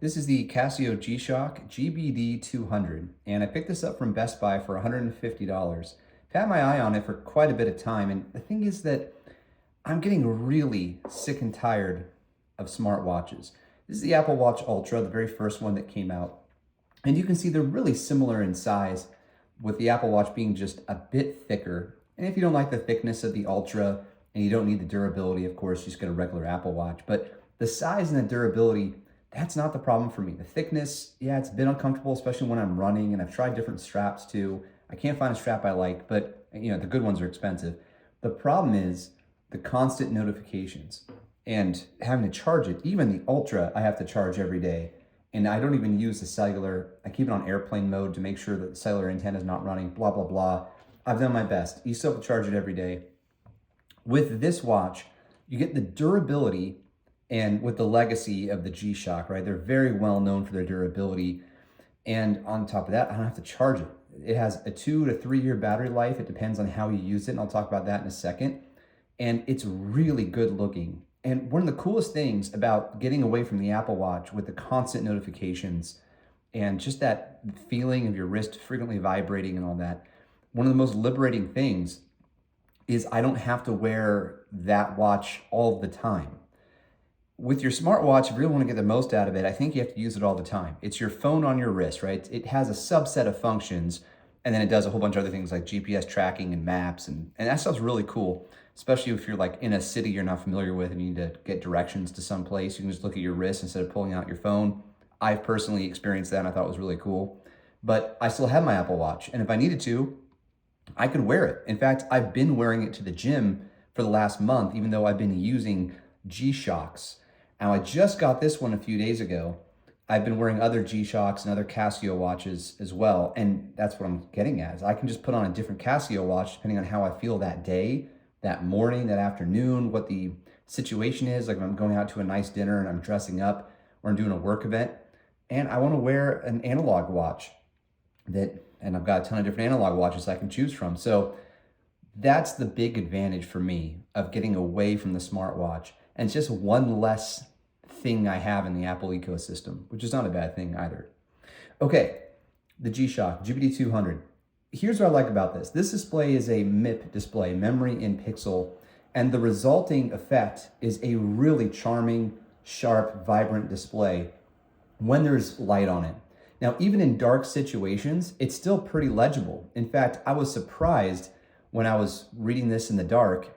This is the Casio G-Shock GBD200, and I picked this up from Best Buy for $150. I've had my eye on it for quite a bit of time, and the thing is that I'm getting really sick and tired of smartwatches. This is the Apple Watch Ultra, the very first one that came out, and you can see they're really similar in size, with the Apple Watch being just a bit thicker. And if you don't like the thickness of the Ultra, and you don't need the durability, of course, you just get a regular Apple Watch. But the size and the durability, that's not the problem for me. The thickness, yeah, it's been uncomfortable, especially when I'm running, and I've tried different straps too. I can't find a strap I like, but the good ones are expensive. The problem is the constant notifications and having to charge it. Even the Ultra, I have to charge every day. And I don't even use the cellular. I keep it on airplane mode to make sure that the cellular antenna is not running, blah, blah, blah. I've done my best. You still have to charge it every day. With this watch, you get the durability and with the legacy of the G-Shock, right? They're very well known for their durability. And on top of that, I don't have to charge it. It has a 2 to 3 year battery life. It depends on how you use it, and I'll talk about that in a second. And it's really good looking. And one of the coolest things about getting away from the Apple Watch with the constant notifications and just that feeling of your wrist frequently vibrating and all that, one of the most liberating things is I don't have to wear that watch all the time. With your smartwatch, if you really want to get the most out of it, I think you have to use it all the time. It's your phone on your wrist, right? It has a subset of functions, and then it does a whole bunch of other things like GPS tracking and maps, and that stuff's really cool, especially if you're like in a city you're not familiar with and you need to get directions to some place. You can just look at your wrist instead of pulling out your phone. I've personally experienced that, and I thought it was really cool. But I still have my Apple Watch, and if I needed to, I could wear it. In fact, I've been wearing it to the gym for the last month, even though I've been using G-Shocks. Now, I just got this one a few days ago. I've been wearing other G-Shocks and other Casio watches as well, and that's what I'm getting at, is I can just put on a different Casio watch depending on how I feel that day, that morning, that afternoon, what the situation is. Like if I'm going out to a nice dinner and I'm dressing up, or I'm doing a work event, and I want to wear an analog watch and I've got a ton of different analog watches I can choose from. So that's the big advantage for me of getting away from the smartwatch. And it's just one less thing I have in the Apple ecosystem, which is not a bad thing either. Okay, the G-Shock, GBD200. Here's what I like about this. This display is a MIP display, memory in pixel, and the resulting effect is a really charming, sharp, vibrant display when there's light on it. Now, even in dark situations, it's still pretty legible. In fact, I was surprised when I was reading this in the dark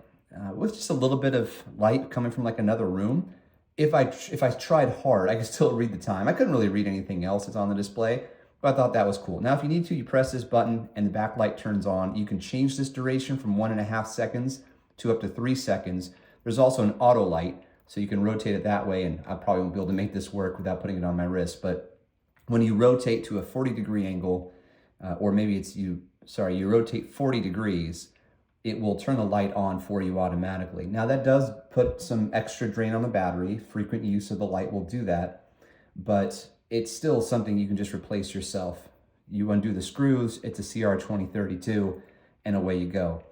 with just a little bit of light coming from like another room. If I tried hard, I could still read the time. I couldn't really read anything else that's on the display, but I thought that was cool. Now, if you need to, you press this button and the backlight turns on. You can change this duration from 1.5 seconds to up to 3 seconds. There's also an auto light, so you can rotate it that way, and I probably won't be able to make this work without putting it on my wrist, but when you rotate to a 40-degree angle, or maybe you rotate 40 degrees, it will turn the light on for you automatically. Now that does put some extra drain on the battery. Frequent use of the light will do that, but it's still something you can just replace yourself. You undo the screws, it's a CR2032, and away you go.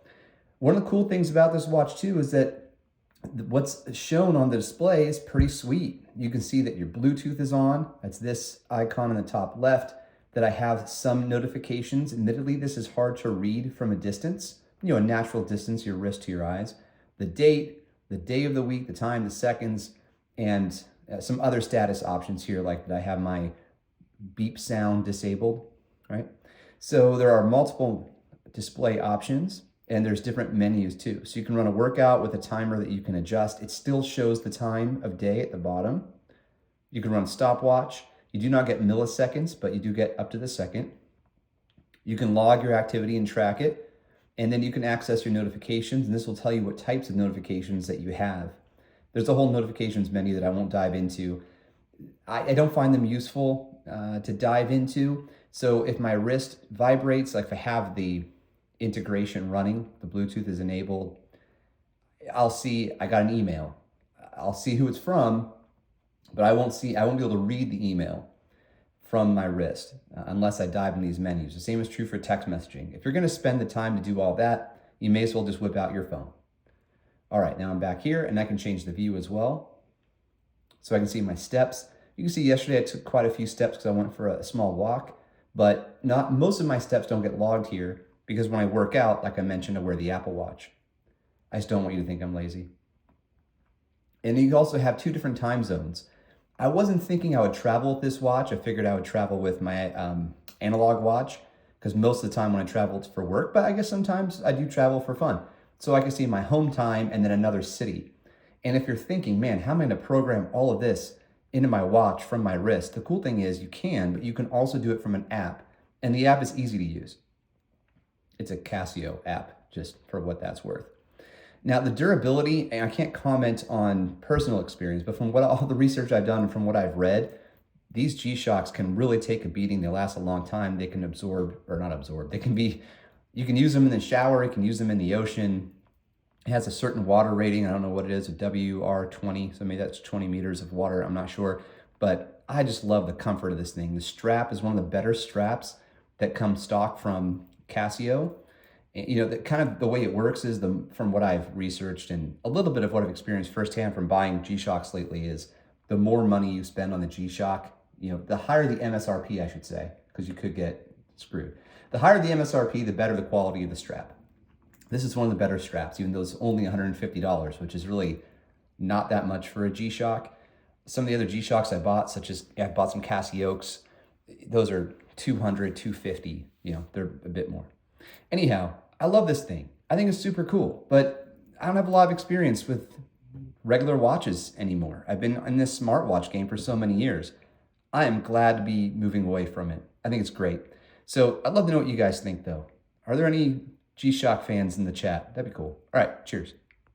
One of the cool things about this watch too is that what's shown on the display is pretty sweet. You can see that your Bluetooth is on. That's this icon in the top left, that I have some notifications. Admittedly, this is hard to read from a distance, a natural distance, your wrist to your eyes. The date, the day of the week, the time, the seconds, and some other status options here, like that I have my beep sound disabled, right? So there are multiple display options, and there's different menus too. So you can run a workout with a timer that you can adjust. It still shows the time of day at the bottom. You can run a stopwatch. You do not get milliseconds, but you do get up to the second. You can log your activity and track it. And then you can access your notifications, and this will tell you what types of notifications that you have. There's a whole notifications menu that I won't dive into. I don't find them useful to dive into. So if my wrist vibrates, like if I have the integration running, the Bluetooth is enabled, I'll see I got an email. I'll see who it's from, but I won't be able to read the email from my wrist unless I dive in these menus. The same is true for text messaging. If you're going to spend the time to do all that, you may as well just whip out your phone. All right, now I'm back here and I can change the view as well. So I can see my steps. You can see yesterday I took quite a few steps because I went for a small walk, but not most of my steps don't get logged here because when I work out, like I mentioned, I wear the Apple Watch. I just don't want you to think I'm lazy. And you also have two different time zones. I wasn't thinking I would travel with this watch. I figured I would travel with my analog watch because most of the time when I travel it's for work, but I guess sometimes I do travel for fun. So I can see my home time and then another city. And if you're thinking, man, how am I going to program all of this into my watch from my wrist? The cool thing is you can, but you can also do it from an app. And the app is easy to use. It's a Casio app, just for what that's worth. Now, the durability, and I can't comment on personal experience, but from all the research I've done and from what I've read, these G-Shocks can really take a beating. They last a long time. They can absorb, or not absorb, they can be, you can use them in the shower, you can use them in the ocean. It has a certain water rating. I don't know what it is, a WR20, so maybe that's 20 meters of water, I'm not sure. But I just love the comfort of this thing. The strap is one of the better straps that come stock from Casio. You know, the way it works is from what I've researched and a little bit of what I've experienced firsthand from buying G-Shocks lately is the more money you spend on the G-Shock, you know, the higher the MSRP, I should say, because you could get screwed. The higher the MSRP, the better the quality of the strap. This is one of the better straps, even though it's only $150, which is really not that much for a G-Shock. Some of the other G-Shocks I bought, such as I bought some Casios, those are $200, $250, you know, they're a bit more. Anyhow, I love this thing. I think it's super cool, but I don't have a lot of experience with regular watches anymore. I've been in this smartwatch game for so many years. I am glad to be moving away from it. I think it's great. So I'd love to know what you guys think though. Are there any G-Shock fans in the chat? That'd be cool. All right, cheers.